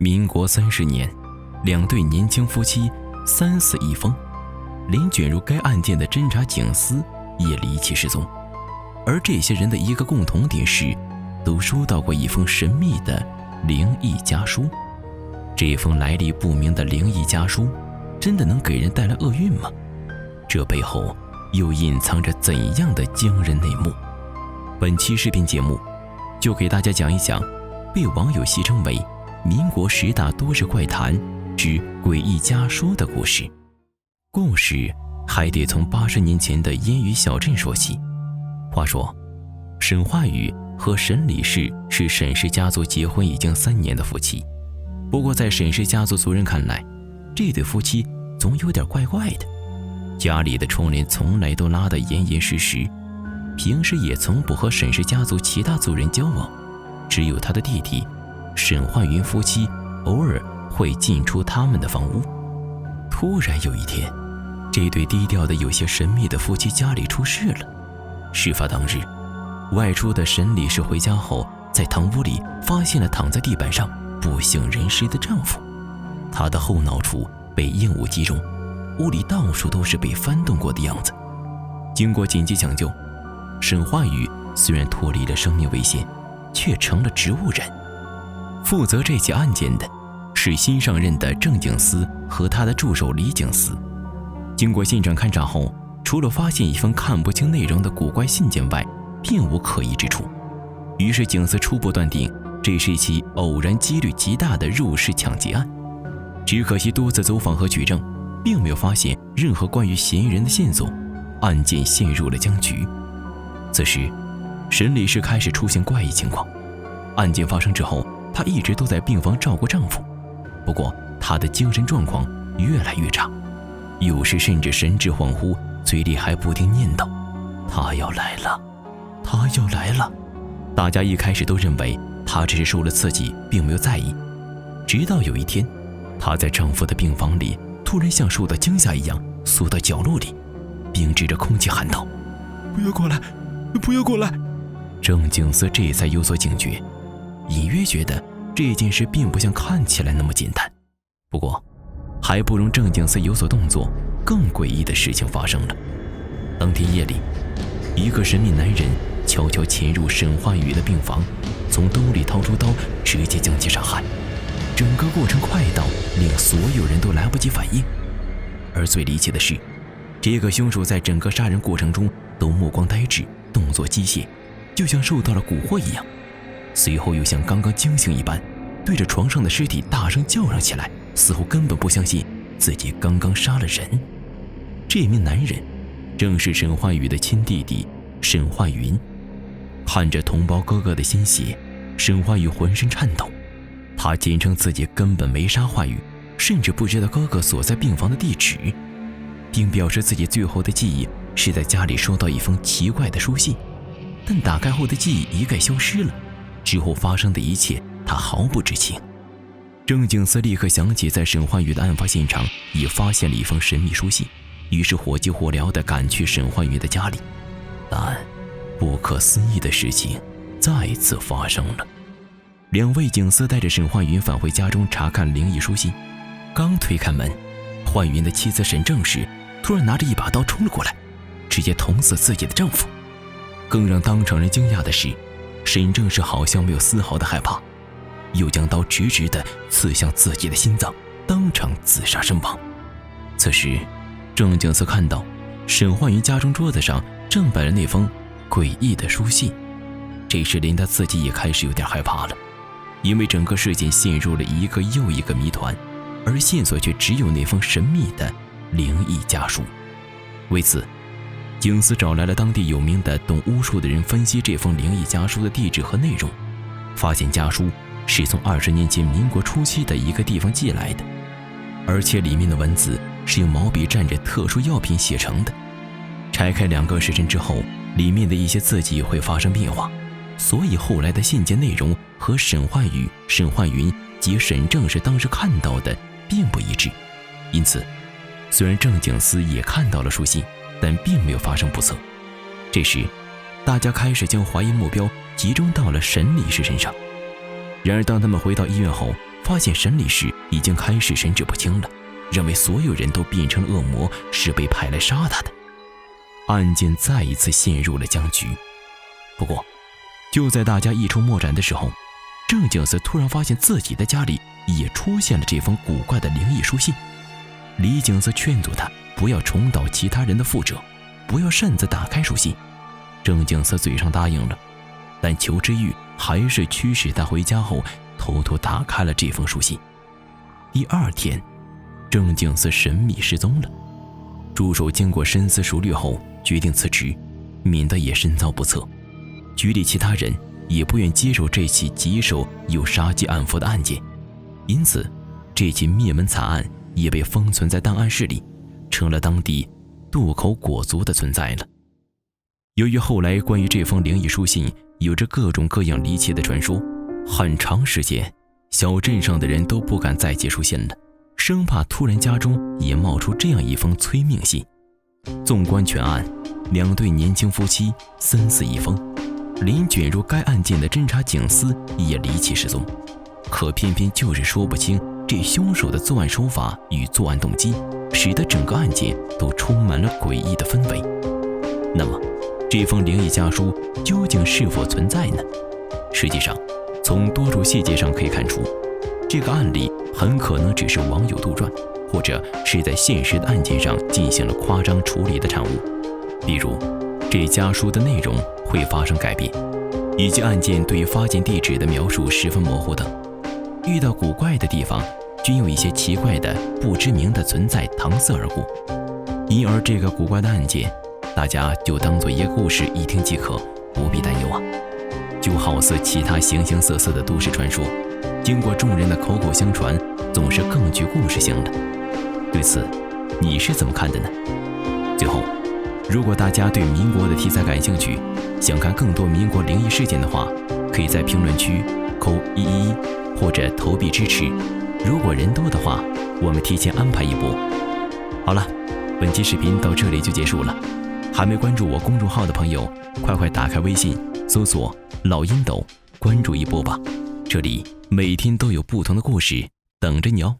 民国30年，两对年轻夫妻3死1疯，连卷入该案件的侦查警司也离奇失踪。而这些人的一个共同点是，都收到过一封神秘的灵异家书。这封来历不明的灵异家书，真的能给人带来厄运吗？这背后又隐藏着怎样的惊人内幕？本期视频节目就给大家讲一讲被网友戏称为民国10大都市怪谈之诡异家书的故事。故事还得从80年前的烟雨小镇说起。话说，沈化宇和沈李氏是沈氏家族结婚已经3年的夫妻。不过在沈氏家族族人看来，这对夫妻总有点怪怪的。家里的窗帘从来都拉得严严实实，平时也从不和沈氏家族其他族人交往，只有他的弟弟沈焕云夫妻偶尔会进出他们的房屋。突然有一天，这对低调的有些神秘的夫妻家里出事了。事发当日，外出的沈李氏回家后，在堂屋里发现了躺在地板上不省人事的丈夫，他的后脑处被硬物击中，屋里到处都是被翻动过的样子。经过紧急抢救，沈化宇虽然脱离了生命危险，却成了植物人。负责这起案件的是新上任的郑警司和他的助手李警司。经过现场勘查后，除了发现一封看不清内容的古怪信件外，并无可疑之处。于是警司初步断定，这是一起偶然几率极大的入室抢劫案。只可惜多次走访和取证，并没有发现任何关于嫌疑人的线索，案件陷入了僵局。此时，沈李氏开始出现怪异情况。案件发生之后，她一直都在病房照顾丈夫，不过她的精神状况越来越差，有时甚至神志恍惚，嘴里还不停念叨：“他要来了，他要来了。”大家一开始都认为她只是受了刺激，并没有在意。直到有一天，她在丈夫的病房里突然像受到惊吓一样缩到角落里，并指着空气喊道：“不要过来，不要过来！”郑警司这才有所警觉，隐约觉得这件事并不像看起来那么简单。不过还不容郑警司有所动作，更诡异的事情发生了。当天夜里，一个神秘男人悄悄潜入沈化宇的病房，从兜里掏出刀，直接将其杀害。整个过程快到令所有人都来不及反应。而最离奇的是，这个凶手在整个杀人过程中都目光呆滞，动作机械，就像受到了蛊惑一样。随后又像刚刚惊醒一般，对着床上的尸体大声叫嚷起来，似乎根本不相信自己刚刚杀了人。这名男人正是沈化宇的亲弟弟沈化云。看着同胞哥哥的鲜血，沈化宇浑身颤抖。他坚称自己根本没杀化宇，甚至不知道哥哥所在病房的地址，并表示自己最后的记忆是在家里收到一封奇怪的书信，但打开后的记忆一概消失了。之后发生的一切，他毫不知情。郑警司立刻想起在沈焕宇的案发现场也发现了一封神秘书信，于是火急火燎地赶去沈焕宇的家里。但不可思议的事情再次发生了。2位警司带着沈焕云返回家中查看灵异书信，刚推开门，焕云的妻子沈正氏突然拿着一把刀冲了过来，直接捅死自己的丈夫。更让当场人惊讶的是，沈正氏好像没有丝毫的害怕，又将刀直直地刺向自己的心脏，当场自杀身亡。此时郑警司看到沈焕云家中桌子上正摆着那封诡异的书信，这时连他自己也开始有点害怕了，因为整个事件陷入了一个又一个谜团，而线索却只有那封神秘的灵异家书。为此，警司找来了当地有名的懂巫术的人分析这封灵异家书的地址和内容，发现家书是从20年前民国初期的一个地方寄来的，而且里面的文字是用毛笔蘸着特殊药品写成的。拆开2个时辰之后，里面的一些字迹会发生变化，所以后来的信件内容和沈焕宇、沈焕云及沈正是当时看到的并不一致。因此，虽然郑警司也看到了书信，但并没有发生不测。这时，大家开始将怀疑目标集中到了沈李氏身上。然而当他们回到医院后，发发现审理时已经开始神志不清了，认为所有人都变成了恶魔，是被派来杀他的。案件再一次陷入了僵局。不过就在大家一筹莫展的时候，郑景思突然发现自己的家里也出现了这封古怪的灵异书信。李景思劝阻他不要重蹈其他人的覆辙，不要擅自打开书信。郑景思嘴上答应了，但裘之玉还是驱使他回家后偷偷打开了这封书信。第二天，郑景思神秘失踪了。助手经过深思熟虑后决定辞职，免得也深遭不测。局里其他人也不愿接受这起棘手又杀机暗伏的案件，因此这起灭门惨案也被封存在档案室里，成了当地渡口果族的存在了。由于后来关于这封灵异书信有着各种各样离奇的传说，很长时间小镇上的人都不敢再接书信了，生怕突然家中也冒出这样一封催命信。纵观全案，2对年轻夫妻3死1疯，连卷入该案件的侦查警司也离奇失踪，可偏偏就是说不清这凶手的作案手法与作案动机，使得整个案件都充满了诡异的氛围。那么这封灵异家书究竟是否存在呢？实际上从多处细节上可以看出，这个案例很可能只是网友杜撰，或者是在现实的案件上进行了夸张处理的产物。比如这家书的内容会发生改变，以及案件对发现地址的描述十分模糊等。遇到古怪的地方均有一些奇怪的不知名的存在搪塞而过，因而这个古怪的案件大家就当做一个故事一听即可，不必担忧啊。就好似其他形形色色的都市传说，经过众人的口口相传，总是更具故事性了。对此你是怎么看的呢？最后，如果大家对民国的题材感兴趣，想看更多民国灵异事件的话，可以在评论区扣111或者投币支持，如果人多的话，我们提前安排一波。好了，本期视频到这里就结束了。还没关注我公众号的朋友，快打开微信搜索老阴斗，关注一波吧，这里每天都有不同的故事等着你哦。